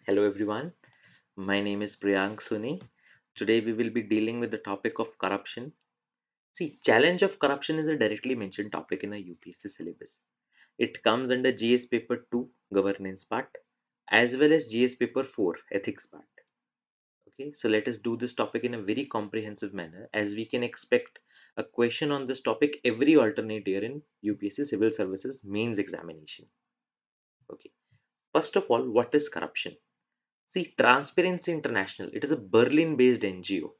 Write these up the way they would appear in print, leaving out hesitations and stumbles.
Hello everyone, my name is Priyank Suni. Today we will be dealing with the topic of corruption. See, challenge of corruption is a directly mentioned topic in a UPSC syllabus. It comes under GS paper 2 governance part as well as GS paper 4 ethics part. Okay, so let us do this topic in a very comprehensive manner as we can expect a question on this topic every alternate year in UPSC civil services mains examination. Okay, first of all, what is corruption? See, Transparency International, it is a Berlin based NGO.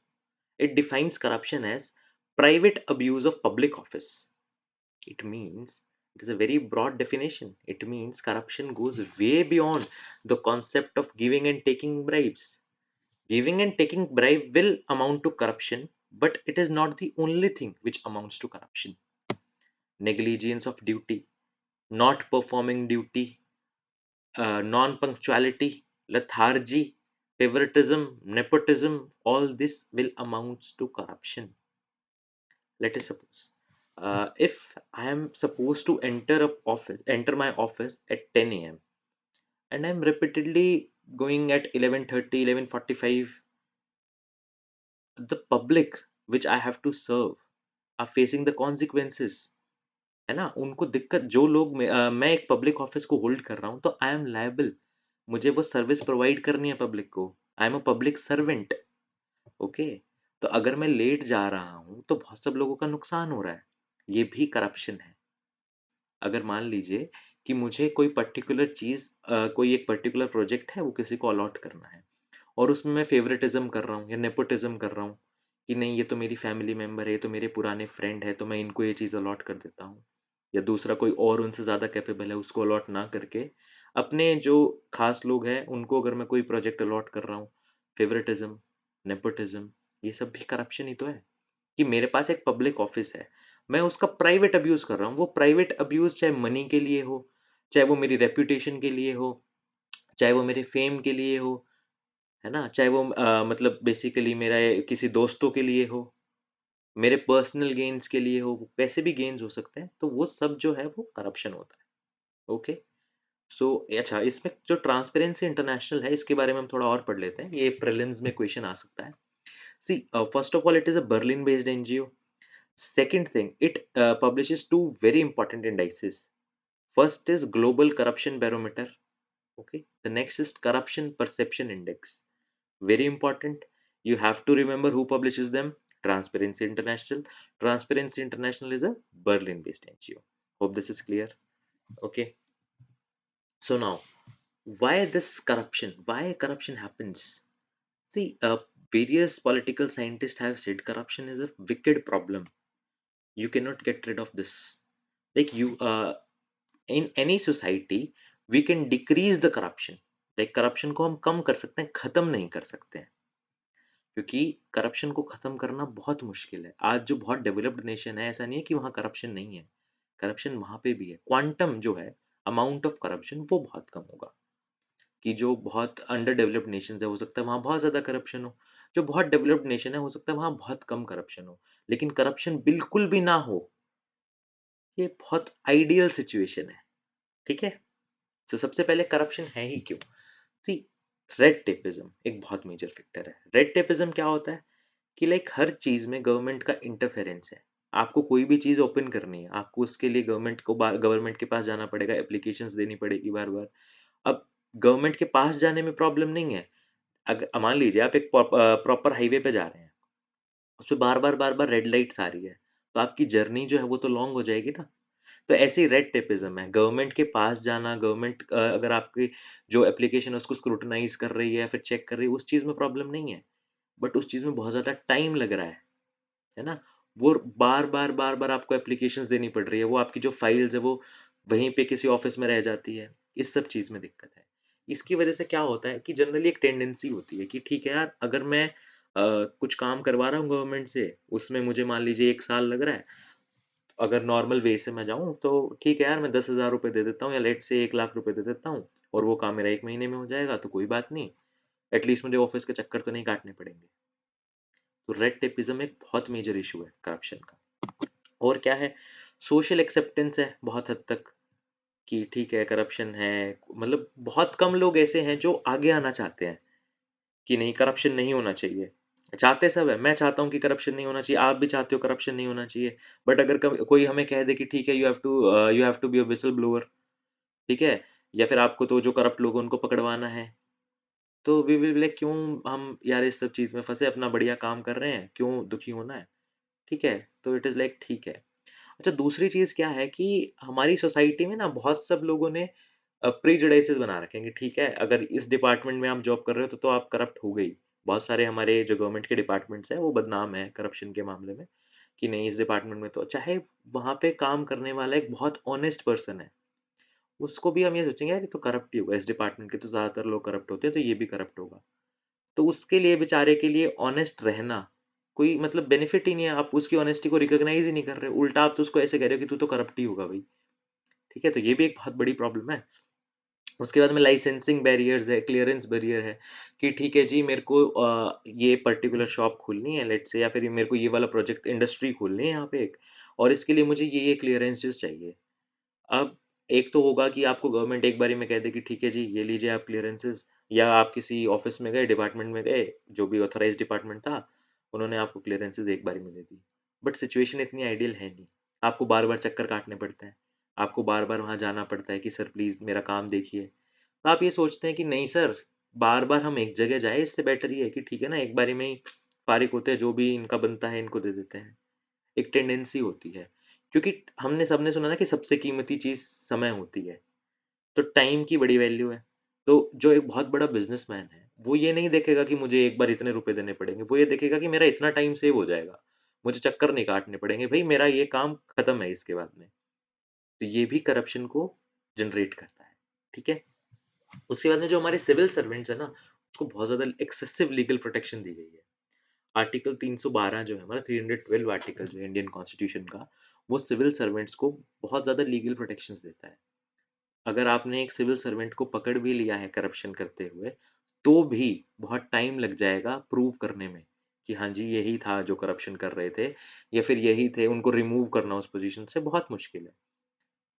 It defines corruption as private abuse of public office. It means it is a very broad definition. It means corruption goes way beyond the concept of giving and taking bribes. Giving and taking bribe will amount to corruption, but it is not the only thing which amounts to corruption. Negligence of duty, not performing duty, non punctuality, lethargy, favoritism, nepotism, all this will amounts to corruption. Let us suppose if I am supposed to enter my office at 10 a.m. and I'm repeatedly going at 11:30, 11:45, the public which I have to serve are facing the consequences. है ना, उनको दिक्कत जो लोग मैं एक public office को hold कर रहा हूँ तो आई एम लायबल, मुझे वो सर्विस प्रोवाइड करनी है पब्लिक को, I am a public servant. Okay, तो अगर मैं लेट जा रहा हूँ तो बहुत सब लोगों का नुकसान हो रहा है, ये भी करप्शन है। अगर मान लीजिए कि मुझे कोई पर्टिकुलर चीज कोई एक पर्टिकुलर प्रोजेक्ट है वो किसी को अलॉट करना है और उसमें मैं फेवरेटिज्म कर रहा हूँ या नेपोटिज्म कर रहा हूँ कि नहीं ये तो मेरी फैमिली मेंबर है, ये तो मेरे पुराने फ्रेंड है, तो मैं इनको ये चीज़ अलॉट कर देता हूँ, या दूसरा कोई और उनसे ज़्यादा कैपेबल है उसको अलॉट ना करके अपने जो खास लोग हैं उनको अगर मैं कोई प्रोजेक्ट अलॉट कर रहा हूँ, फेवरेटिज्म, नेपोटिज्म, ये सब भी करप्शन ही तो है। कि मेरे पास एक पब्लिक ऑफिस है, मैं उसका प्राइवेट अब्यूज कर रहा हूँ, वो प्राइवेट अब्यूज चाहे मनी के लिए हो, चाहे वो मेरी रेपुटेशन के लिए हो, चाहे वो मेरे फेम के लिए हो, है ना, चाहे वो मतलब बेसिकली मेरा किसी दोस्तों के लिए हो, मेरे पर्सनल गेन्स के लिए हो, वो कैसे भी गेन्स हो सकते हैं, तो वो सब जो है वो करप्शन होता है। ओके, सो अच्छा, इसमें जो ट्रांसपेरेंसी इंटरनेशनल है इसके बारे में हम थोड़ा और पढ़ लेते हैं, ये प्रीलिम्स में क्वेश्चन आ सकता है। See, first of all it is a Berlin based NGO. Second thing, it publishes two very important indices. First is Global Corruption Barometer. Okay. The next is Corruption Perception Index. Very important. You have to remember who publishes them. Transparency International. Transparency International is a Berlin-based NGO. Hope this is clear. Okay. So now, why this corruption? Why corruption happens? See, various political scientists have said corruption is a wicked problem. You cannot get rid of this. Like you, in any society we can decrease the corruption, like corruption को हम कम कर सकते हैं, खत्म नहीं कर सकते हैं, क्योंकि करप्शन को खत्म करना बहुत मुश्किल है। आज जो बहुत डेवलप्ड नेशन है, ऐसा नहीं है कि वहाँ करप्शन नहीं है, करप्शन वहाँ पे भी है। क्वांटम जो है, अमाउंट ऑफ करप्शन वो बहुत कम होगा। कि जो बहुत अंडर डेवलप्ड नेशन है हो सकता है वहाँ बहुत ज़्यादा करप्शन हो, जो बहुत डेवलप्ड नेशन है हो सकता है वहाँ बहुत कम करप्शन हो, लेकिन करप्शन बिल्कुल भी ना हो, ये बहुत आइडियल सिचुएशन है। ठीक है, तो सबसे पहले करप्शन है ही क्यों? सी, रेड टेपिज्म एक बहुत मेजर फैक्टर है। रेड टेपिज्म क्या होता है कि लाइक हर चीज में गवर्नमेंट का इंटरफेरेंस है। आपको कोई भी चीज ओपन करनी है, आपको उसके लिए गवर्नमेंट के पास जाना पड़ेगा, एप्लीकेशंस देनी पड़ेगी बार बार। अब गवर्नमेंट के पास जाने में प्रॉब्लम नहीं है। अगर मान लीजिए आप एक प्रॉपर हाईवे पे जा रहे हैं, उसपे बार बार रेड लाइट्स आ रही है, तो आपकी जर्नी जो है वो तो लॉन्ग हो जाएगी ना। तो ऐसे ही रेड टेपिज्म है, गवर्नमेंट के पास जाना, गवर्नमेंट अगर आपकी जो एप्लीकेशन है उसको स्क्रूटनाइज कर रही है, फिर चेक कर रही है, उस चीज़ में प्रॉब्लम नहीं है, बट उस चीज़ में बहुत ज़्यादा टाइम लग रहा है ना। वो बार बार आपको एप्लीकेशंस देनी पड़ रही है, वो आपकी जो फाइल्स है वो वहीं पे किसी ऑफिस में रह जाती है, इस सब चीज़ में दिक्कत है। इसकी वजह से क्या होता है कि जनरली एक टेंडेंसी होती है कि ठीक है यार, अगर मैं कुछ काम करवा रहा हूँ गवर्नमेंट से, उसमें मुझे मान लीजिए 1 साल लग रहा है, अगर नॉर्मल वे से मैं जाऊँ तो ठीक है यार, मैं 10,000 रुपये दे देता हूँ या लेट से 1 लाख रुपए दे देता हूँ और वो काम मेरा 1 महीने में हो जाएगा, तो कोई बात नहीं, एटलीस्ट मुझे ऑफिस के चक्कर तो नहीं काटने पड़ेंगे। तो रेड टेपिज्म एक बहुत मेजर इशू है करप्शन का। और क्या है, सोशल एक्सेप्टेंस है बहुत हद तक। कि ठीक है करप्शन है, मतलब बहुत कम लोग ऐसे हैं जो आगे आना चाहते हैं कि नहीं करप्शन नहीं होना चाहिए। चाहते सब हैं, मैं चाहता हूँ कि करप्शन नहीं होना चाहिए, आप भी चाहते हो करप्शन नहीं होना चाहिए। बट अगर कभी कोई हमें कह दे कि ठीक है you have to be a whistleblower, ठीक है? या फिर आपको तो जो करप्ट लोग हैं उनको पकड़वाना है, तो वी विल बी लाइक क्यों हम यार इस सब चीज़ में फँसे, अपना बढ़िया काम कर रहे हैं, क्यों दुखी होना है? ठीक है? तो इट इज़ लाइक ठीक है। अच्छा दूसरी चीज़ क्या है कि हमारी सोसाइटी में ना बहुत सब लोगों ने प्रेजुडिसेस बना रखे हैं कि ठीक है, अगर इस डिपार्टमेंट में आप जॉब कर रहे हो तो आप करप्ट हो गई। बहुत सारे हमारे जो गवर्नमेंट के डिपार्टमेंट्स हैं वो बदनाम हैं करप्शन के मामले में, कि नहीं इस डिपार्टमेंट में तो चाहे वहाँ पे काम करने वाला एक बहुत ऑनेस्ट पर्सन है, उसको भी हम ये सोचेंगे यार ये तो करप्ट ही होगा, इस डिपार्टमेंट के तो ज़्यादातर लोग करप्ट होते हैं तो ये भी करप्ट होगा। तो उसके लिए बेचारे के लिए ऑनेस्ट रहना कोई मतलब बेनिफिट ही नहीं है, आप उसकी ऑनेस्टी को रिकॉग्नाइज़ ही नहीं कर रहे हो, उल्टा आप तो उसको ऐसे कह रहे हो कि तू तो करप्ट ही होगा भाई। ठीक है? तो ये भी एक बहुत बड़ी प्रॉब्लम है। उसके बाद में लाइसेंसिंग बैरियर्स है, क्लीयरेंस बैरियर है कि ठीक है जी मेरे को ये पर्टिकुलर शॉप खोलनी है लेट्स से, या फिर मेरे को ये वाला प्रोजेक्ट इंडस्ट्री खोलनी है यहाँ पे एक, और इसके लिए मुझे ये क्लीयरेंसेस चाहिए। अब एक तो होगा कि आपको गवर्नमेंट एक बारी में कह दे कि ठीक है जी ये लीजिए आप क्लीयरेंसेस, या आप किसी ऑफिस में गए, डिपार्टमेंट में गए, जो भी ऑथराइज्ड डिपार्टमेंट था, उन्होंने आपको क्लीयरेंसेस एक बारी में दे दी। बट सिचुएशन इतनी आइडियल है नहीं। आपको बार-बार चक्कर काटने पड़ते हैं। आपको बार-बार वहाँ जाना पड़ता है कि सर प्लीज़ मेरा काम देखिए। तो आप ये सोचते हैं कि नहीं सर, बार-बार हम एक जगह जाएँ, इससे बेटर ये है कि ठीक है ना एक बारी में ही फारिग होते हैं, जो भी इनका बनता है इनको दे देते हैं। एक टेंडेंसी होती है। क्योंकि हमने सबने सुना ना कि सबसे कीमती चीज़ समय होती है, तो टाइम की बड़ी वैल्यू है। तो जो एक बहुत बड़ा बिज़नेसमैन है, वो ये नहीं देखेगा कि मुझे एक बार इतने रुपए देने पड़ेंगे, वो ये देखेगा कि मेरा इतना टाइम सेव हो जाएगा। मुझे चक्कर नहीं काटने पड़ेंगे, भई मेरा ये काम खत्म है इसके बाद में। तो ये भी करप्शन को जनरेट करता है, ठीक है? उसके बाद में जो हमारे सिविल सर्वेंट्स हैं ना, उसको बहुत ज़्यादा एक्सेसिव लीगल प्रोटेक्शन दी गई है। आर्टिकल 312 जो है हमारा 312 आर्टिकल जो है इंडियन कॉन्स्टिट्यूशन का, वो सिविल सर्वेंट्स को बहुत ज़्यादा लीगल प्रोटेक्शंस देता है। अगर आपने एक सिविल सर्वेंट को पकड़ भी लिया है करप्शन करते हुए, तो भी बहुत टाइम लग जाएगा प्रूव करने में, कि हाँ जी, यही था जो करप्शन कर रहे थे, या फिर यही थे, उनको रिमूव करना उस पोज़ीशन से बहुत मुश्किल है।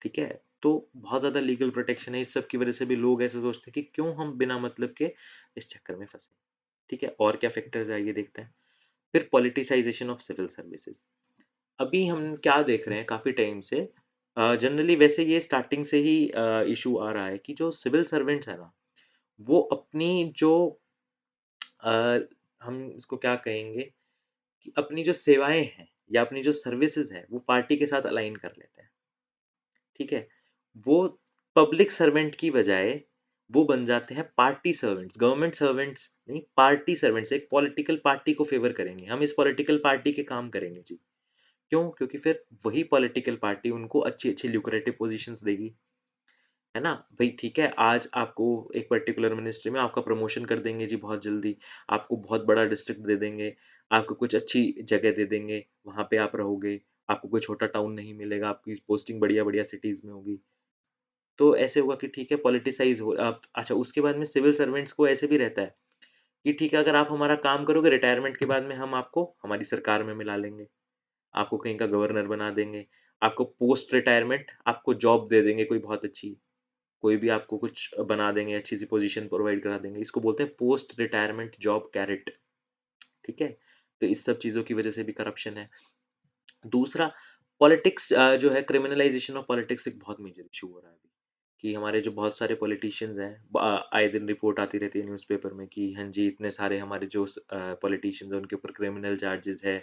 ठीक है? तो बहुत ज़्यादा लीगल प्रोटेक्शन है, इस सब की वज़ह से भी लोग ऐसे सोचते हैं कि क्यों हम बिना मतलब के इस चक्कर में फँसे। ठीक है? और क्या फैक्टर्स है आइए देखते हैं। फिर पॉलिटिसाइज़ेशन ऑफ सिविल सर्विसेज़। अभी हम क्या देख रहे हैं काफ़ी टाइम से, जनरली वैसे ये स्टार्टिंग से ही इश्यू आ रहा है कि जो सिविल सर्वेंट्स हैं ना, वो अपनी जो अ, हम इसको क्या कहेंगे कि अपनी जो सेवाएँ हैं या अपनी जो सर्विसेज़ हैं, वो पार्टी के साथ अलाइन कर लेते हैं। ठीक है? वो पब्लिक सर्वेंट की बजाय वो बन जाते हैं पार्टी सर्वेंट्स, गवर्नमेंट सर्वेंट्स नहीं, पार्टी सर्वेंट्स, एक पॉलिटिकल पार्टी को फ़ेवर करेंगे। हम इस पॉलिटिकल पार्टी के काम करेंगे जी। क्यों? क्योंकि फिर वही पॉलिटिकल पार्टी उनको अच्छी-अच्छी ल्यूक्रेटिव पोज़ीशंस देगी, है ना? भई ठीक है, आज आपको एक पर्टिकुलर मिनिस्ट्री में आपका प्रमोशन कर देंगे जी बहुत जल्दी, आपको बहुत बड़ा डिस्ट्रिक्ट दे देंगे, आपको कुछ अच्छी जगह दे देंगे, वहाँ पे आप रहोगे, आपको कोई छोटा टाउन नहीं मिलेगा, आपकी पोस्टिंग बढ़िया-बढ़िया सिटीज़ में होगी। तो ऐसे हुआ कि ठीक है पॉलिटिसाइज़ हो अब अच्छा उसके बाद में सिविल सर्वेंट्स को ऐसे भी रहता है कि ठीक है अगर आप हमारा काम करोगे रिटायरमेंट के बाद में हम आपको हमारी सरकार में मिला लेंगे। आपको कहीं का गवर्नर बना देंगे, आपको पोस्ट रिटायरमेंट आपको जॉब दे देंगे कोई बहुत अच्छी, कोई भी आपको कुछ बना देंगे, अच्छी-सी पोज़ीशन प्रोवाइड करा देंगे। इसको बोलते हैं पोस्ट रिटायरमेंट जॉब कैरेट, ठीक है? तो इस सब चीज़ों की वज़ह से भी करप्शन है। दूसरा पॉलिटिक्स जो है क्रिमिनलाइज़ेशन ऑफ पॉलिटिक्स एक बहुत मेजर इश्यू हो रहा है अभी, कि हमारे जो बहुत सारे पॉलिटिशियंस हैं आए दिन रिपोर्ट आती रहती है न्यूज़पेपर में कि हाँ जी, इतने सारे हमारे जो पॉलिटिशियंस हैं उनके ऊपर क्रिमिनल चार्जेज़ है,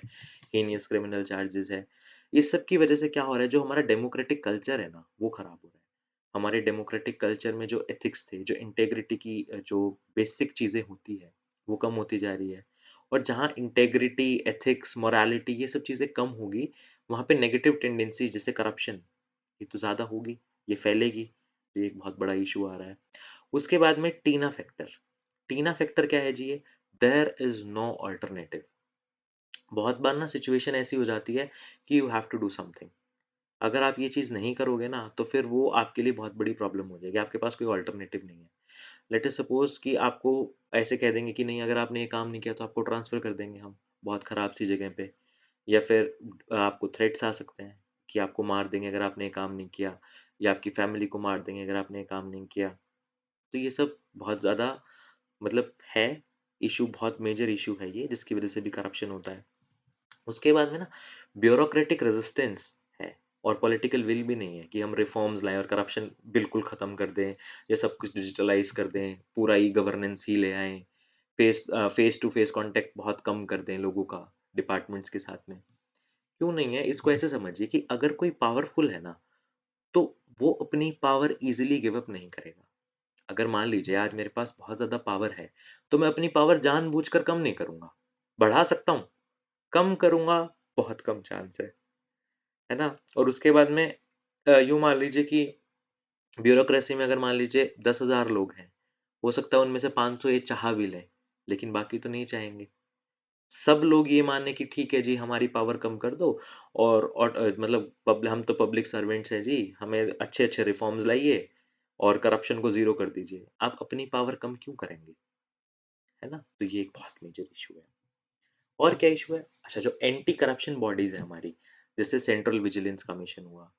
हीनियस क्रिमिनल चार्जेज़ है। इस सब की वज़ह से क्या हो रहा है, जो हमारा डेमोक्रेटिक कल्चर है ना, वो खराब हो रहा है। हमारे डेमोक्रेटिक कल्चर में जो एथिक्स थे, जो इंटीग्रिटी की जो बेसिक चीज़ें होती हैं, वो कम होती जा रही है। और जहाँ इंटीग्रिटी, एथिक्स, मोरालिटी ये सब चीज़ें कम होगी, वहाँ पे नेगेटिव टेंडेंसी जैसे करप्शन, ये तो ज़्यादा होगी, ये फैलेगी। ये एक बहुत बड़ा इश्यू आ रहा है। उसके बाद में टीना फैक्टर। टीना फैक्टर क्या है जी ये? There is no alternative. बहुत बार ना सिचुएशन ऐसी हो जाती है कि you have to do something. अगर आप ये चीज़ नहीं करोगे ना, तो फिर वो आपके लिए बहुत बड़ी प्रॉब्लम हो जाएगी, आपके पास कोई अल्टरनेटिव नहीं है। लेट अस सपोज़ कि आपको ऐसे कह देंगे कि नहीं अगर आपने ये काम नहीं किया तो आपको ट्रांसफ़र कर देंगे हम, बहुत ख़राब सी जगह पे, या फिर आपको थ्रेट्स आ सकते हैं कि आपको मार देंगे अगर आपने ये काम नहीं किया, या आपकी फैमिली को मार देंगे अगर आपने ये काम नहीं किया। तो ये सब बहुत ज़्यादा मतलब है, इश्यू बहुत मेजर इश्यू है ये, जिसकी वजह से भी करप्शन होता है। उसके बाद में ना ब्यूरोक्रेटिक रेजिस्टेंस है, और पॉलिटिकल विल भी नहीं है कि हम रिफॉर्म्स लाएं और करप्शन बिल्कुल ख़त्म कर दें, या सब कुछ डिजिटलाइज कर दें, पूरा ई गवर्नेंस ही ले आएं, फेस टू फेस कांटेक्ट बहुत कम कर दें लोगों का डिपार्टमेंट्स के साथ में। क्यों नहीं है? इसको ऐसे समझिए कि अगर कोई पावरफुल है ना, तो वो अपनी पावर इजीली गिव अप नहीं करेगा। अगर मान लीजिए आज मेरे पास बहुत ज़्यादा पावर है, तो मैं अपनी पावर जानबूझकर कम नहीं करूँगा। बढ़ा सकता हूँ, कम करूँगा, बहुत कम चांस है ना? और उसके बाद में यूँ मान लीजिए कि ब्यूरोक्रेसी में अगर मान लीजिए 10,000 लोग हैं, हो सकता है उनमें से 500 ये चाह भी लें, लेकिन बाकी तो नहीं चाहेंगे। सब लोग ये माने कि ठीक है जी, हमारी पावर कम कर दो, और मतलब हम तो पब्लिक सर्वेंट्स हैं जी, हमें अच्छे-अच्छे रिफॉर्म्स लाइए और करप्शन को ज़ीरो कर दीजिए। आप अपनी पावर कम क्यों करेंगे? है ना? तो ये एक बहुत मेजर इश्यू है। और क्या इश्यू है? अच्छा, जो एंटी करप्शन बॉडीज़ है हमारी, जैसे सेंट्रल विजिलेंस कमीशन हुआ,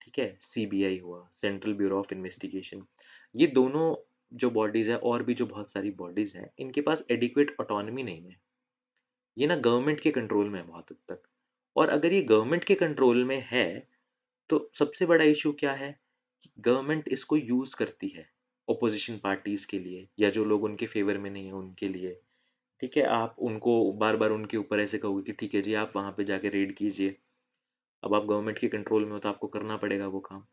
ठीक है? सीबीआई हुआ, सेंट्रल ब्यूरो ऑफ इन्वेस्टिगेशन, ये दोनों जो बॉडीज़ हैं और भी जो बहुत सारी बॉडीज़ हैं, इनके पास एडिक्वेट ऑटोनॉमी नहीं है। ये ना गवर्नमेंट के कंट्रोल में है बहुत हद तक। और अगर ये गवर्नमेंट के कंट्रोल में है, तो सबसे बड़ा इश्यू क्या है कि गवर्नमेंट इसको यूज़ करती है ऑपोजिशन पार्टीज़ के लिए, या जो लोग उनके फेवर में नहीं है उनके लिए। ठीक है? आप उनको बार-बार उनके ऊपर ऐसे कहोगे कि ठीक है जी, आप वहाँ पे जाके रेड कीजिए। अब आप गवर्नमेंट के कंट्रोल में हो तो आपको करना पड़ेगा वो काम।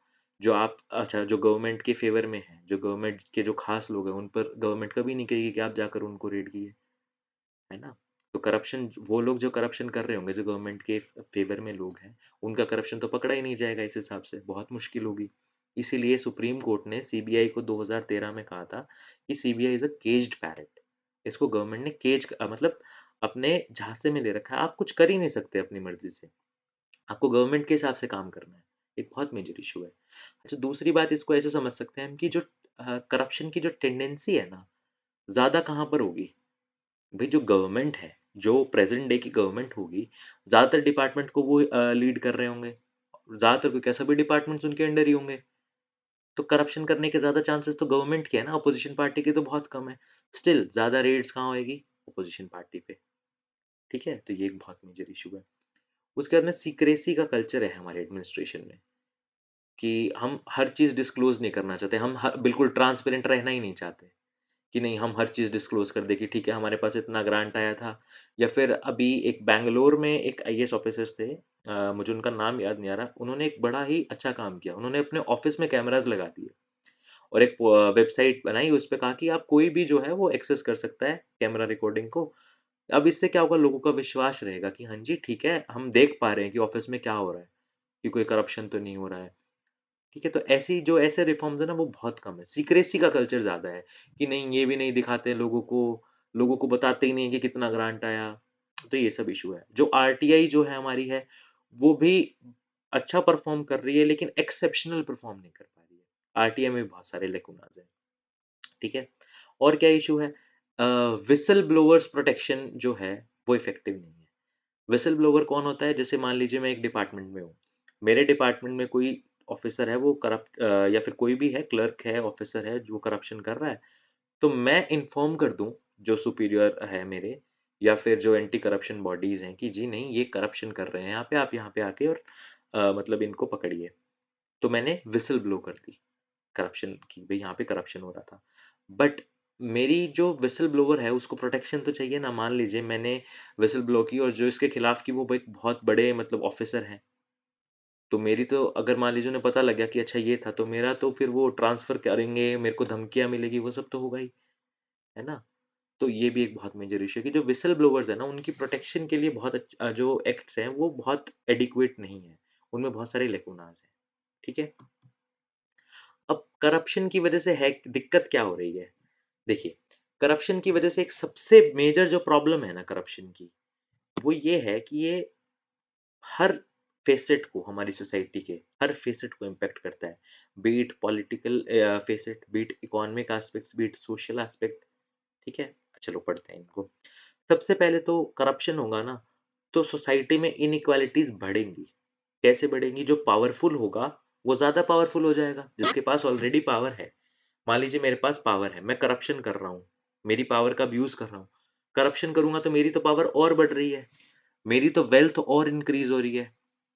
जो आप अच्छा, जो गवर्नमेंट के फेवर में है, जो गवर्नमेंट के जो खास लोग हैं, उन पर गवर्नमेंट कभी नहीं कहेगी कि आप जाकर उनको रेड कीजिए। है ना? तो करप्शन, वो लोग जो करप्शन कर रहे होंगे, जो गवर्नमेंट के फेवर में लोग हैं, उनका करप्शन तो पकड़ा ही नहीं जाएगा इस हिसाब से, बहुत मुश्किल होगी। इसीलिए सुप्रीम कोर्ट ने सीबीआई को 2013 में कहा था कि CBI is a caged parrot. इसको गवर्नमेंट ने मतलब अपने झांसे में ले रखा है, आप कुछ कर ही नहीं सकते अपनी मर्ज़ी से। आपको गवर्नमेंट के हिसाब से काम करना है। एक बहुत मेजर इश्यू है। अच्छा, दूसरी बात इसको ऐसे समझ सकते हैं हम कि जो करप्शन की जो टेंडेंसी है ना, ज़्यादा कहाँ पर होगी? भाई जो गवर्नमेंट है, जो प्रेज़ेंट डे की गवर्नमेंट होगी, ज़्यादातर डिपार्टमेंट को वो लीड कर रहे होंगे। ज़्यादातर क्या, सभी डिपार्टमेंट्स उनके अंडर ही होंगे। तो करप्शन करने के ज़्यादा चांसेस तो गवर्नमेंट के है ना, अपोज़िशन पार्टी के तो बहुत कम है। स्टिल ज़्यादा रेड्स कहाँ होएगी? अपोज़िशन पार्टी पे। ठीक है? तो ये एक बहुत मेजर इश्यू है। उसके बाद में सीक्रेसी का कल्चर है हमारे एडमिनिस्ट्रेशन में, कि हम हर चीज़ डिस्क्लोज़ नहीं करना चाहते। हम बिल्कुल ट्रांसपेरेंट रहना ही नहीं चाहते। कि नहीं, हम हर चीज़ डिस्क्लोज़ कर दें कि ठीक है, हमारे पास इतना ग्रांट आया था। या फिर अभी एक बैंगलोर में एक आईएएस ऑफ़िसर्स थे, मुझे उनका नाम याद नहीं आ रहा। उन्होंने एक बड़ा ही अच्छा काम किया। उन्होंने अपने ऑफ़िस में कैमराज़ लगा दिए और एक वेबसाइट बनाई, उस पे कहा कि आप कोई भी जो है वो एक्सेस कर सकता है कैमरा रिकॉर्डिंग को। अब इससे क्या होगा, लोगों का विश्वास रहेगा कि हाँ जी, ठीक है, हम देख पा रहे हैं कि ऑफ़िस में क्या हो रहा है, कि कोई करप्शन तो नहीं हो रहा है। ठीक है? तो ऐसी जो ऐसे रिफ़ॉर्म्स है ना, वो बहुत कम है। सीक्रेसी का कल्चर ज़्यादा है, कि नहीं, ये भी नहीं दिखाते लोगों को बताते ही नहीं है कि कितना ग्रांट आया। तो ये सब इश्यू है। जो आरटीआई जो है हमारी है, वो भी अच्छा परफ़ॉर्म कर रही है, लेकिन एक्सेप्शनल परफ़ॉर्म नहीं कर पा रही है। आरटीआई में भी बहुत सारे लैकूनाज़ हैं। ठीक है? और क्या इश्यू है? अ, व्हिसल ब्लोअर्स प्रोटेक्शन जो है, वो इफ़ेक्टिव नहीं है। व्हिसल ब्लोवर कौन होता है? जैसे मान लीजिए मैं एक डिपार्टमेंट में हूँ। मेरे डिपार्टमेंट में कोई ऑफ़िसर है, वो या फिर कोई भी है, क्लर्क है, ऑफ़िसर है, जो करप्शन कर रहा है, तो मैं इन्फॉर्म कर दूँ जो सुपीरियर है मेरे, या फिर जो एंटी करप्शन बॉडीज़ हैं, कि जी नहीं, ये करप्शन कर रहे हैं यहाँ पे, आप यहाँ पे आके और मतलब इनको पकड़िए। तो मैंने व्हिसल ब्लो कर दी करप्शन की, भई यहाँ पे करप्शन हो रहा था। बट मेरी जो व्हिसल ब्लोवर है, उसको प्रोटेक्शन तो चाहिए ना। मान लीजिए मैंने व्हिसल ब्लो की और जो इसके खिलाफ की, वो एक बहुत बड़े मतलब ऑफ़िसर हैं। तो मेरी तो, अगर मान लीजिए उन्हें पता लग गया कि अच्छा ये था, तो मेरा तो फिर वो ट्रांसफ़र करेंगे, मेरे को धमकियाँ मिलेगी, वो सब तो होगा ही, है ना? तो ये भी एक बहुत मेजर इश्यू है कि जो व्हिसल ब्लोवर्स हैं ना, उनकी प्रोटेक्शन के लिए जो एक्ट्स हैं, वो बहुत एडिक्वेट नहीं है। उनमें बहुत सारे लैकूनाज़ हैं। ठीक है? अब करप्शन की वजह से है दिक्कत क्या हो रही है? देखिए, करप्शन की वजह से एक सबसे मेजर जो प्रॉब्लम है ना करप्शन की, वो ये है कि ये हर फ़ेसेट को, हमारी सोसाइटी के हर फ़ेसेट को इम्पैक्ट करता है। Be it political facet, be it economic aspects, be it social aspect. ठीक है? चलो पढ़ते हैं इनको। सबसे पहले तो करप्शन होगा ना, तो सोसाइटी में इनइक्वालिटीज़ बढ़ेंगी। कैसे बढ़ेंगी? जो पावरफुल होगा, वो ज़्यादा पावरफुल हो जाएगा, जिसके पास ऑलरेडी पावर है। मान लीजिए मेरे पास पावर है, मैं करप्शन कर रहा हूँ, मेरी पावर का अब्यूज़ कर रहा हूँ। करप्शन करूँगा तो मेरी तो पावर और बढ़ रही है, मेरी तो वेल्थ और इंक्रीज़ हो रही है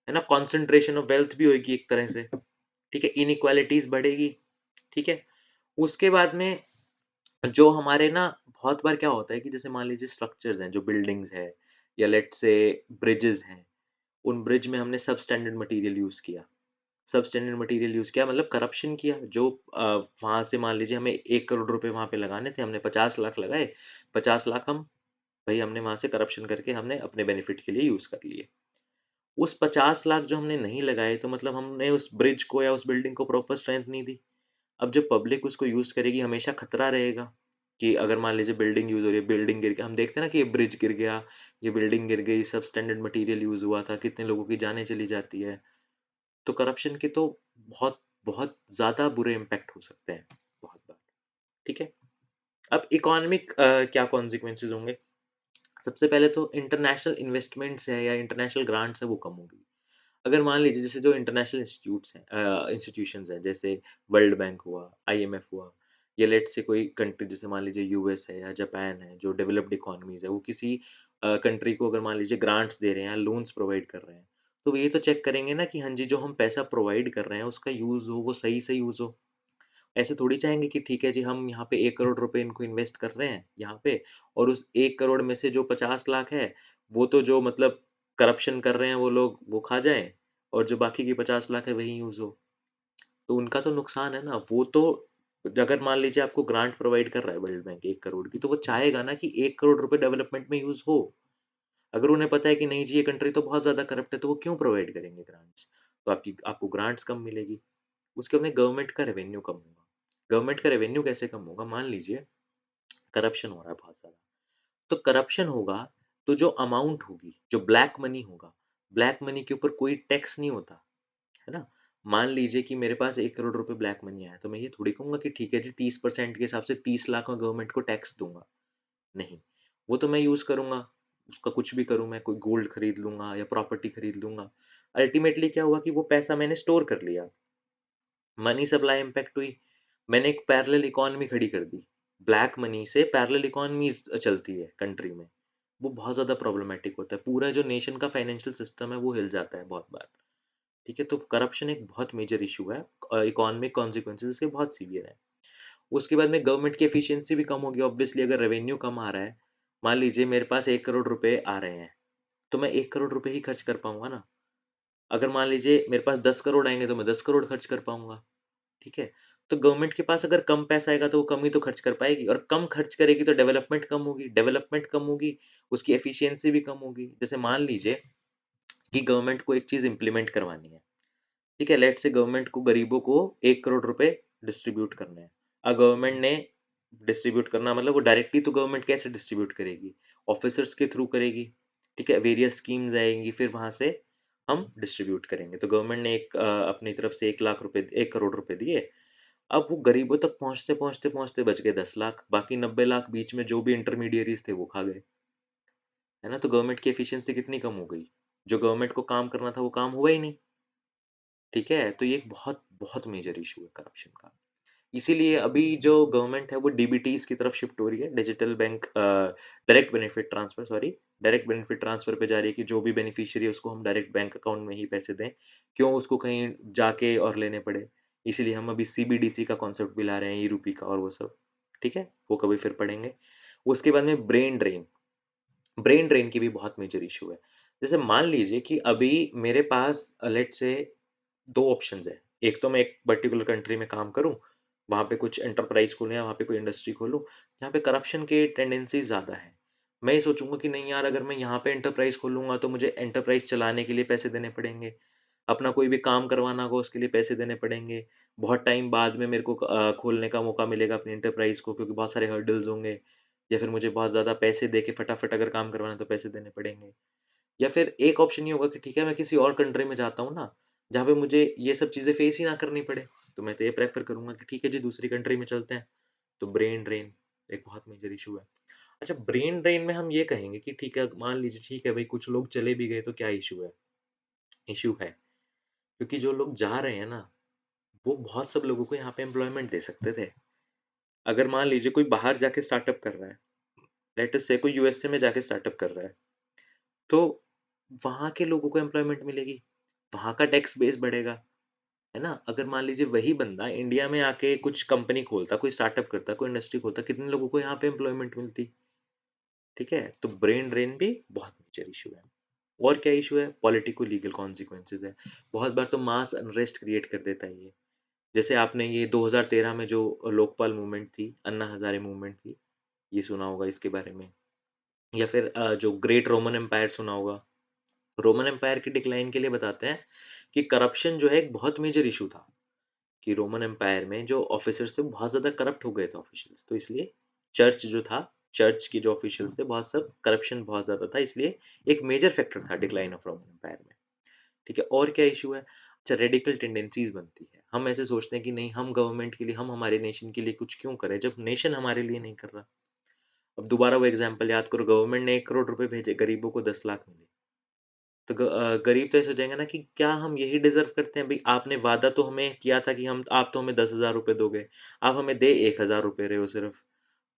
ना? कॉन्सन्ट्रेशन ऑफ वेल्थ भी होएगी एक तरह से, ठीक है? इनइक्वालिटीज़ बढ़ेगी, ठीक है? उसके बाद में जो हमारे ना बहुत बार क्या होता है कि जैसे मान लीजिए स्ट्रक्चर्स हैं, जो बिल्डिंग्स हैं या लेट्स से ब्रिजेज़ हैं, उन ब्रिज में हमने सबस्टैंडर्ड मटीरियल यूज़ किया। सबस्टैंडर्ड मटीरियल यूज़ किया मतलब करप्शन किया। जो वहाँ से मान लीजिए हमें 1 करोड़ रुपए वहाँ पे लगाने थे, हमने 50 लाख लगाए, 50 लाख हम भई हमने वहाँ से करप्शन करके हमने अपने बेनिफिट के लिए यूज़ कर लिए। उस 50 लाख जो हमने नहीं लगाए तो मतलब हमने उस ब्रिज को या उस बिल्डिंग को प्रॉपर स्ट्रेंथ नहीं दी। अब जब पब्लिक उसको यूज़ करेगी हमेशा खतरा रहेगा कि अगर मान लीजिए बिल्डिंग यूज़ हो रही है, बिल्डिंग गिर गया, हम देखते हैं ना कि ये ब्रिज गिर गया, ये बिल्डिंग गिर गई, सब स्टैंडर्ड मटीरियल यूज़ हुआ था, कितने लोगों की जानें चली जाती है। तो करप्शन के तो बहुत बहुत ज़्यादा बुरे इम्पैक्ट हो सकते हैं, बहुत बार, ठीक है? अब इकोनॉमिक क्या कॉन्सिक्वेंसेज़ होंगे? सबसे पहले तो इंटरनेशनल इन्वेस्टमेंट्स है या इंटरनेशनल ग्रांट्स है वो कम होगी। अगर मान लीजिए जैसे जो इंटरनेशनल इंस्टीट्यूट्स हैं इंस्टीट्यूशंस हैं जैसे वर्ल्ड बैंक हुआ, आईएमएफ हुआ या लेट्स से कोई कंट्री जैसे मान लीजिए यूएस है या जापान है जो डेवलप्ड इकोनॉमीज़ है वो किसी कंट्री को अगर मान लीजिए ग्रांट्स दे रहे हैं या लोन्स प्रोवाइड कर रहे हैं, तो वो ये तो चेक करेंगे ना कि हाँ जी, जो हम पैसा प्रोवाइड कर रहे हैं उसका यूज़ हो, वो सही से यूज़ हो। ऐसे थोड़ी चाहेंगे कि ठीक है जी, हम यहाँ पे 1 करोड़ रुपए इनको इन्वेस्ट कर रहे हैं यहाँ पे और उस 1 करोड़ में से जो 50 लाख है, वो तो जो मतलब करप्शन कर रहे हैं वो लोग वो खा जाएँ और जो बाकी की 50 लाख है वही यूज़ हो। तो उनका तो नुकसान है ना, वो तो अगर मान लीजिए आपको ग्रांट प्रोवाइड कर रहा है वर्ल्ड बैंक 1 करोड़ की, तो वो चाहेगा ना कि 1 करोड़ रुपए डेवलपमेंट में यूज़ हो। अगर उन्हें पता है कि नहीं जी, ये कंट्री तो बहुत ज़्यादा करप्ट है, तो वो क्यों प्रोवाइड करेंगे ग्रांट्स? तो आपको ग्रांट्स कम मिलेगी। उसके बाद में गवर्नमेंट का रेवेन्यू कम होगा। गवर्नमेंट का रेवेन्यू कैसे कम होगा? मान लीजिए करप्शन हो रहा है बहुत ज़्यादा, तो करप्शन होगा तो जो अमाउंट होगी, जो ब्लैक मनी होगा, ब्लैक मनी के ऊपर कोई टैक्स नहीं होता, है ना? मान लीजिए कि मेरे पास 1 करोड़ रुपए ब्लैक मनी आया, तो मैं ये थोड़ी कहूँगा कि ठीक है जी 30% के हिसाब से 30 लाख मैं गवर्नमेंट को टैक्स दूँगा। नहीं, वो तो मैं यूज़ करूँगा, उसका कुछ भी करूँ मैं, कोई गोल्ड खरीद लूँगा या प्रॉपर्टी खरीद लूँगा। अल्टीमेटली क्या हुआ कि वो पैसा मैंने स्टोर कर लिया। मनी सप्लाई इम्पैक्ट हुई। मैंने एक पैरेलल इकोनॉमी खड़ी कर दी। ब्लैक मनी से पैरेलल इकोनॉमीज़ चलती है कंट्री में। वो बहुत ज़्यादा प्रॉब्लमैटिक होता है। पूरा जो नेशन का फाइनेंशियल सिस्टम है वो हिल जाता है बहुत बार। ठीक है? तो करप्शन एक बहुत मेजर इश्यू है। इकोनॉमिक कॉन्सिक्वेंसेज़ इसके बहुत सीवियर हैं। उसके बाद में गवर्नमेंट की एफिशिएंसी भी कम होगी ऑब्वियसली अगर रेवेन्यू कम आ रहा है। मान लीजिए मेरे पास 1 करोड़ रुपए आ रहे हैं, तो मैं 1 करोड़ रुपए ही खर्च कर पाऊँगा ना। अगर मान लीजिए मेरे पास 10 करोड़ आएँगे तो मैं 10 करोड़ खर्च कर पाऊँगा। ठीक है? तो गवर्नमेंट के पास अगर कम पैसा आएगा तो वो कम ही तो खर्च कर पाएगी और कम खर्च करेगी तो डेवलपमेंट कम होगी, उसकी एफिशिएंसी भी कम होगी। जैसे मान लीजिए कि गवर्नमेंट को एक चीज़ इम्प्लीमेंट करवानी है, ठीक है? लेट्स से गवर्नमेंट को गरीबों को 1 करोड़ रुपए डिस्ट्रीब्यूट करने हैं। अब गवर्नमेंट ने डिस्ट्रीब्यूट करना मतलब वो डायरेक्टली तो गवर्नमेंट कैसे डिस्ट्रीब्यूट करेगी? ऑफिसर्स के थ्रू करेगी, ठीक है? वेरियस स्कीम्स आएँगी फिर वहाँ से हम डिस्ट्रीब्यूट करेंगे। तो गवर्नमेंट ने अपनी तरफ से 1 लाख रुपए 1 करोड़ रुपए दिए अब वो गरीबों तक पहुँचते बच गए 10 लाख, बाकी 90 लाख बीच में जो भी इंटरमीडिएरीज़ थे वो खा गए, है ना? तो गवर्नमेंट की एफिशिएंसी कितनी कम हो गई? जो गवर्नमेंट को काम करना था वो काम हुआ ही नहीं, ठीक है? तो ये एक बहुत, बहुत मेजर इश्यू है करप्शन का। इसीलिए अभी जो गवर्नमेंट है वो डीबीटीज़ की तरफ शिफ्ट हो रही है, digital bank direct benefit transfer पे जा रही है कि जो भी बेनिफिशियरी है उसको हम डायरेक्ट बैंक अकाउंट में ही पैसे दें, क्यों उसको कहीं जाके और लेने पड़े। इसीलिए हम अभी सीबीडीसी का कॉन्सेप्ट भी ला रहे हैं, ई-रूपी का और वो सब, ठीक है? वो कभी फिर पढ़ेंगे। उसके बाद में ब्रेन ड्रेन की भी बहुत मेजर इश्यू है। जैसे मान लीजिए कि अभी मेरे पास लेट्स से 2 ऑप्शंस हैं। एक तो मैं एक पर्टिकुलर कंट्री में काम करूँ, वहाँ पे कुछ एंटरप्राइज़ खोलूँ या वहाँ पे कोई इंडस्ट्री खोलूँ, जहाँ पे करप्शन के टेंडेंसीज़ ज़्यादा हैं। मैं ये सोचूँगा कि नहीं यार अगर मैं यहाँ पे एंटरप्राइज़ खोलूँगा तो मुझे एंटरप्राइज़ चलाने के लिए पैसे देने पड़ेंगे। अपना कोई भी काम करवाना होगा उसके लिए पैसे देने पड़ेंगे। बहुत टाइम बाद में मेरे को खोलने का मौका मिलेगा अपनी एंटरप्राइज़ को क्योंकि बहुत सारे हर्डल्स होंगे या फिर मुझे बहुत ज़्यादा पैसे दे के फटाफट अगर काम करवाना है तो पैसे देने पड़ेंगे। या फिर एक ऑप्शन ये होगा कि ठीक है मैं किसी और कंट्री में जाता हूँ ना, जहाँ पे मुझे ये सब चीज़ें फेस ही ना करनी पड़े। तो मैं तो ये प्रेफ़र करूँगा कि ठीक है जी दूसरी कंट्री में चलते हैं। तो ब्रेन ड्रेन एक बहुत मेजर इश्यू है। अच्छा ब्रेन ड्रेन में हम ये कहेंगे कि ठीक है मान लीजिए ठीक है भई कुछ लोग चले भी गए तो क्या इश्यू है? इश्यू है। क्योंकि जो लोग जा रहे हैं ना, वो बहुत सब लोगों को यहाँ पे एम्प्लॉयमेंट दे सकते थे। अगर मान लीजिए कोई बाहर जाके स्टार्टअप कर रहा है, लेट अस से कोई यूएसए में जाके स्टार्टअप कर रहा है, तो वहाँ के लोगों को एम्प्लॉयमेंट मिलेगी, वहाँ का टैक्स बेस बढ़ेगा, है ना? अगर मान लीजिए वही बंदा इंडिया में आके कुछ कंपनी खोलता, कोई स्टार्टअप करता, कोई इंडस्ट्री खोलता, कितने लोगों को यहाँ पे एम्प्लॉयमेंट मिलती, ठीक है? तो ब्रेन ड्रेन भी बहुत मेजर इशू है। और क्या इशू है? पॉलिटिको लीगल कॉन्सिक्वेंसेज है। बहुत बार तो मास अनरेस्ट क्रिएट कर देता है ये। जैसे आपने ये 2013 में जो लोकपाल मूवमेंट थी, अन्ना हजारे मूवमेंट थी, ये सुना होगा इसके बारे में। या फिर जो ग्रेट रोमन एम्पायर सुना होगा। रोमन एम्पायर की डिक्लाइन के लिए बताते हैं कि करप्शन जो है एक बहुत मेजर इशू था, कि रोमन एम्पायर में जो ऑफिसर्स थे बहुत ज़्यादा करप्ट हो गए थे ऑफिशियल्स, तो इसलिए चर्च जो था, चर्च के जो ऑफिशियल्स थे बहुत सब करप्शन बहुत ज़्यादा था, इसलिए एक मेजर फैक्टर था डिक्लाइन ऑफ रोमन एम्पायर में। ठीक है, और क्या इशू है? अच्छा, रेडिकल टेंडेंसीज बनती है, हम ऐसे सोचते हैं कि नहीं, हम गवर्नमेंट के लिए, हम हमारे नेशन के लिए कुछ क्यों करें जब नेशन हमारे लिए नहीं कर रहा। अब दोबारा वो एग्जाम्पल याद करो, गवर्नमेंट ने 1 करोड़ रुपए भेजे, गरीबों को 10 लाख मिले, तो गरीब तो ऐसे हो जाएंगे ना कि क्या हम यही डिजर्व करते हैं भाई, आपने वादा तो हमें किया था कि हम, आप तो हमें 10,000 रुपए दोगे, आप हमें दे 1,000 रुपए रहे हो सिर्फ।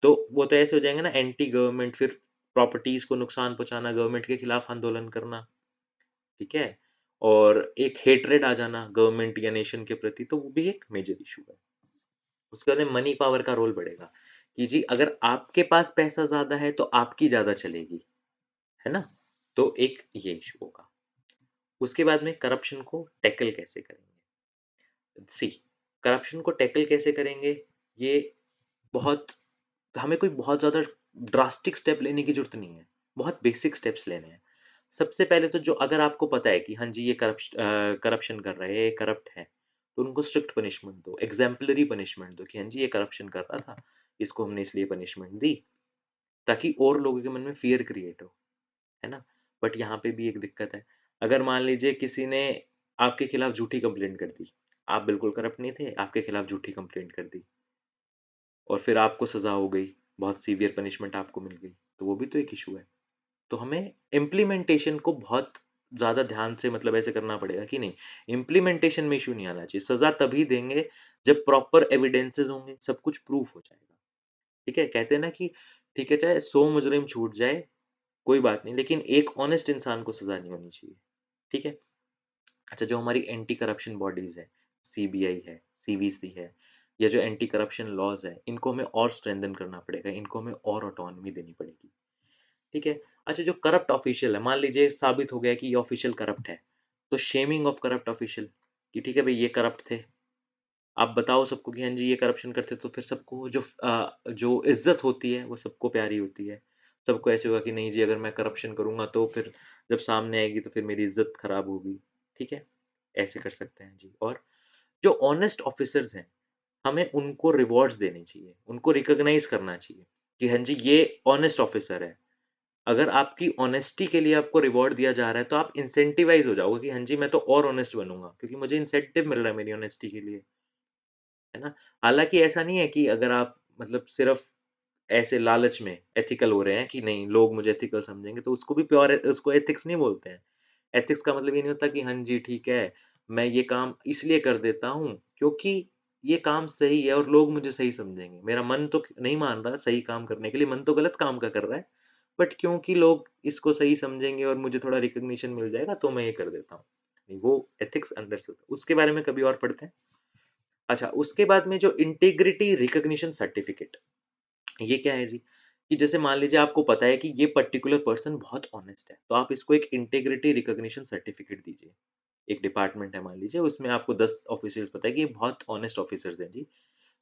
तो वो तो ऐसे हो जाएंगे ना, एंटी गवर्नमेंट, फिर प्रॉपर्टीज को नुकसान पहुंचाना, गवर्नमेंट के खिलाफ आंदोलन करना, ठीक है, और एक हेट्रेड आ जाना गवर्नमेंट या नेशन के प्रति, तो वो भी एक मेजर इशू है। उसके बाद में मनी पावर का रोल बढ़ेगा, कि जी अगर आपके पास पैसा ज्यादा है तो आपकी ज्यादा चलेगी, है ना? तो एक ये इशू होगा। उसके बाद में करप्शन को टैकल कैसे करेंगे? सी, करप्शन को टैकल कैसे करेंगे, ये बहुत, हमें कोई बहुत ज़्यादा ड्रास्टिक स्टेप लेने की ज़रूरत नहीं है, बहुत बेसिक स्टेप्स लेने हैं। सबसे पहले तो जो, अगर आपको पता है कि हाँ जी ये करप्शन कर रहा है, ये करप्ट है, तो उनको स्ट्रिक्ट पनिशमेंट दो, एग्ज़ैम्पलरी पनिशमेंट दो कि हाँ जी ये करप्शन कर रहा था, इसको हमने इसलिए पनिशमेंट दी, ताकि और लोगों के मन में फ़ियर क्रिएट हो, है ना? बट यहाँ पे भी एक दिक्कत है, अगर मान लीजिए किसी ने आपके खिलाफ झूठी कंप्लेंट कर दी, आप बिल्कुल करप्ट नहीं थे, आपके खिलाफ झूठी कंप्लेंट कर दी, और फिर आपको सज़ा हो गई, बहुत सीवियर पनिशमेंट आपको मिल गई, तो वो भी तो एक इशू है। तो हमें इम्प्लीमेंटेशन को बहुत ज़्यादा ध्यान से, मतलब ऐसे करना पड़ेगा कि नहीं, इम्प्लीमेंटेशन में इशू नहीं आना चाहिए, सज़ा तभी देंगे जब प्रॉपर एविडेंसेस होंगे, सब कुछ प्रूफ हो जाएगा, ठीक है? कहते हैं ना कि ठीक है, चाहे 100 मुजरिम छूट जाए, कोई बात नहीं, लेकिन एक ऑनेस्ट इंसान को सज़ा नहीं होनी चाहिए, ठीक है? अच्छा, जो हमारी एंटी करप्शन बॉडीज़ है, सीबीआई है, सीवीसी है, या जो एंटी करप्शन लॉज़ है, इनको हमें और स्ट्रेंथन करना पड़ेगा, इनको हमें और ऑटोनॉमी देनी पड़ेगी, ठीक है? अच्छा, जो करप्ट ऑफिशियल है, मान लीजिए साबित हो गया कि ये ऑफिशियल करप्ट है, तो शेमिंग ऑफ करप्ट ऑफिशियल, कि ठीक है भई ये करप्ट थे, आप बताओ सबको कि हाँ जी ये करप्शन करते, तो फिर सबको जो इज़्ज़त होती है वो सबको प्यारी होती है। सबको ऐसे होगा कि नहीं जी, अगर मैं करप्शन करूँगा तो फिर जब सामने आएगी तो फिर मेरी इज़्ज़त खराब होगी, ठीक है? ऐसे कर सकते हैं जी। और जो ऑनेस्ट ऑफिसर्स हैं, हमें उनको रिवॉर्ड्स देने चाहिए, उनको रिकॉग्नाइज़ करना चाहिए कि हाँ जी ये ऑनेस्ट ऑफिसर है। अगर आपकी ऑनेस्टी के लिए आपको रिवॉर्ड दिया जा रहा है, तो आप इंसेंटिवाइज़ हो जाओगे कि हाँ जी मैं तो और ऑनेस्ट बनूँगा, क्योंकि मुझे इंसेंटिव मिल रहा है मेरी ऑनेस्टी के लिए। है ना? हालाँकि ऐसा नहीं है कि अगर आप, मतलब सिर्फ़ ऐसे लालच में एथिकल हो रहे हैं कि नहीं लोग मुझे एथिकल समझेंगे, तो उसको भी उसको एथिक्स नहीं बोलते हैं। एथिक्स का मतलब ये नहीं होता कि हाँ जी ठीक है, मैं ये काम इसलिए कर देता हूँ क्योंकि ये काम सही है और लोग मुझे सही समझेंगे। मेरा मन तो नहीं मान रहा सही काम करने के लिए, मन तो गलत काम का कर रहा है, बट क्योंकि लोग इसको सही समझेंगे और मुझे थोड़ा रिकॉग्निशन मिल जाएगा, तो मैं ये कर देता हूँ। नहीं, वो एथिक्स अंदर से होता है। उसके बारे में कभी और पढ़ते हैं। अच्छा, उसके बाद में जो इंटीग्रिटी रिकॉग्निशन सर्टिफिकेट, ये क्या है जी? कि जैसे मान लीजिए आपको पता है कि ये पर्टिकुलर पर्सन बहुत ऑनेस्ट है, तो आप इसको एक इंटीग्रिटी रिकॉग्निशन सर्टिफिकेट दीजिए। एक डिपार्टमेंट है मान लीजिए, उसमें आपको 10 ऑफिसर्स पता है कि ये बहुत ऑनेस्ट ऑफिसर्स हैं जी,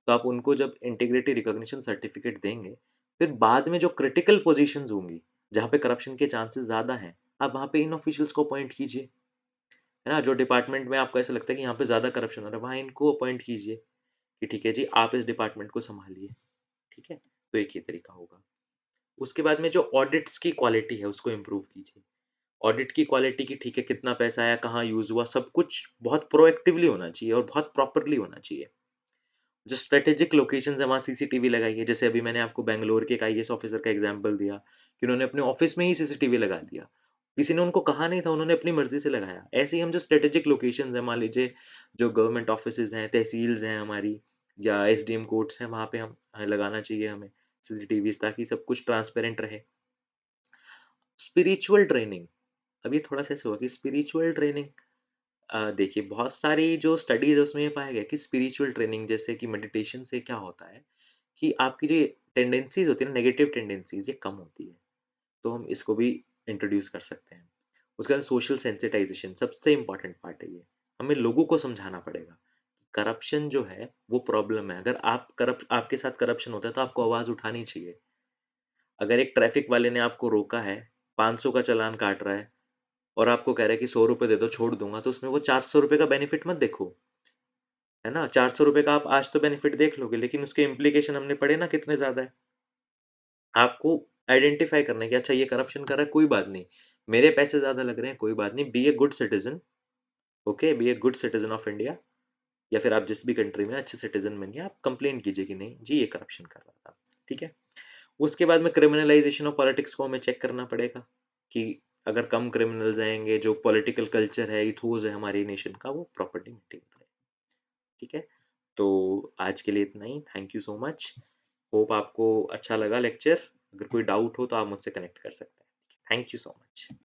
तो आप उनको जब इंटीग्रिटी रिकॉग्निशन सर्टिफिकेट देंगे, फिर बाद में जो क्रिटिकल पोज़ीशंस होंगी, जहाँ पे करप्शन के चांसेस ज़्यादा हैं, आप वहाँ पे इन ऑफिशियल्स को अपॉइंट कीजिए, है ना? जो डिपार्टमेंट में आपको ऐसा लगता है कि यहाँ पे ज़्यादा करप्शन हो रहा है, वहाँ इनको अपॉइंट कीजिए कि ठीक है जी, आप इस डिपार्टमेंट को सँभालिए, ठीक है? तो एक ये तरीका होगा। उसके बाद में जो ऑडिट्स की क्वालिटी है, उसको इम्प्रूव कीजिए। ऑडिट की क्वालिटी की, ठीक है, कितना पैसा आया, कहाँ यूज़ हुआ, सब कुछ बहुत प्रोएक्टिवली होना चाहिए और बहुत प्रॉपरली होना चाहिए। जो स्ट्रेटेजिक लोकेशंस है, वहाँ सीसीटीवी लगाइए। जैसे अभी मैंने आपको बैंगलोर के एक आईएएस ऑफिसर का एग्ज़ाम्पल दिया कि उन्होंने अपने ऑफ़िस में ही सीसीटीवी लगा दिया। किसी ने उनको कहा नहीं था, उन्होंने अपनी मर्ज़ी से लगाया। ऐसे ही हम जो स्ट्रेटेजिक लोकेशंस हैं, मान लीजिए जो गवर्नमेंट ऑफिसेज़ हैं, तहसील्स हैं हमारी या एसडीएम कोर्ट्स हैं, वहाँ पे हम लगाना चाहिए हमें सीसीटीवीज़, ताकि सब कुछ ट्रांसपेरेंट रहे। स्पिरिचुअल ट्रेनिंग, अब ये थोड़ा-सा ऐसे हुआ कि स्पिरिचुअल ट्रेनिंग, देखिए बहुत सारी जो स्टडीज़ है उसमें ये पाया गया कि स्पिरिचुअल ट्रेनिंग जैसे कि मेडिटेशन से क्या होता है कि आपकी जो टेंडेंसीज़ होती है ना, नेगेटिव टेंडेंसीज़, ये कम होती है। तो हम इसको भी इंट्रोड्यूस कर सकते हैं। उसके बाद सोशल सेंसिटाइज़ेशन सबसे इम्पोर्टेंट पार्ट है ये। हमें लोगों को समझाना पड़ेगा। करप्शन जो है वो प्रॉब्लम है। अगर आपके साथ करप्शन होता है तो आपको आवाज़ उठानी चाहिए। अगर एक ट्रैफिक वाले ने आपको रोका है, 500 का चालान काट रहा है और आपको कह रहा है कि ₹100 दे दो, छोड़ दूँगा, तो उसमें वो ₹400 का बेनिफिट मत देखो, है ना? ₹400 का आप आज तो बेनिफिट देख लोगे, लेकिन उसके इम्प्लीकेशन हमने पढ़े ना कितने ज़्यादा है। आपको आइडेंटिफ़ाई करना है कि अच्छा ये करप्शन कर रहा है, कोई बात नहीं। मेरे पैसे ज़्यादा लग रहे हैं, कोई बात नहीं। Be a good citizen, okay? Be a good citizen of India, या फिर आप जिस भी कंट्री में अच्छे सिटिज़न बनिए, आप कंप्लेंट कीजिए कि नहीं जी, ये करप्शन कर रहा था, ठीक है? उसके बाद में क्रिमिनलाइज़ेशन ऑफ पॉलिटिक्स को हमें चेक करना पड़ेगा कि अगर कम क्रिमिनल्स आएँगे, जो पॉलिटिकल कल्चर है, इथोस है हमारे नेशन का, वो प्रॉपर्ली मेंटेन रहे, ठीक है? तो आज के लिए इतना ही। Thank you so much. Hope आपको अच्छा लगा लेक्चर। अगर कोई डाउट हो तो आप मुझसे कनेक्ट कर सकते हैं। Thank you so much.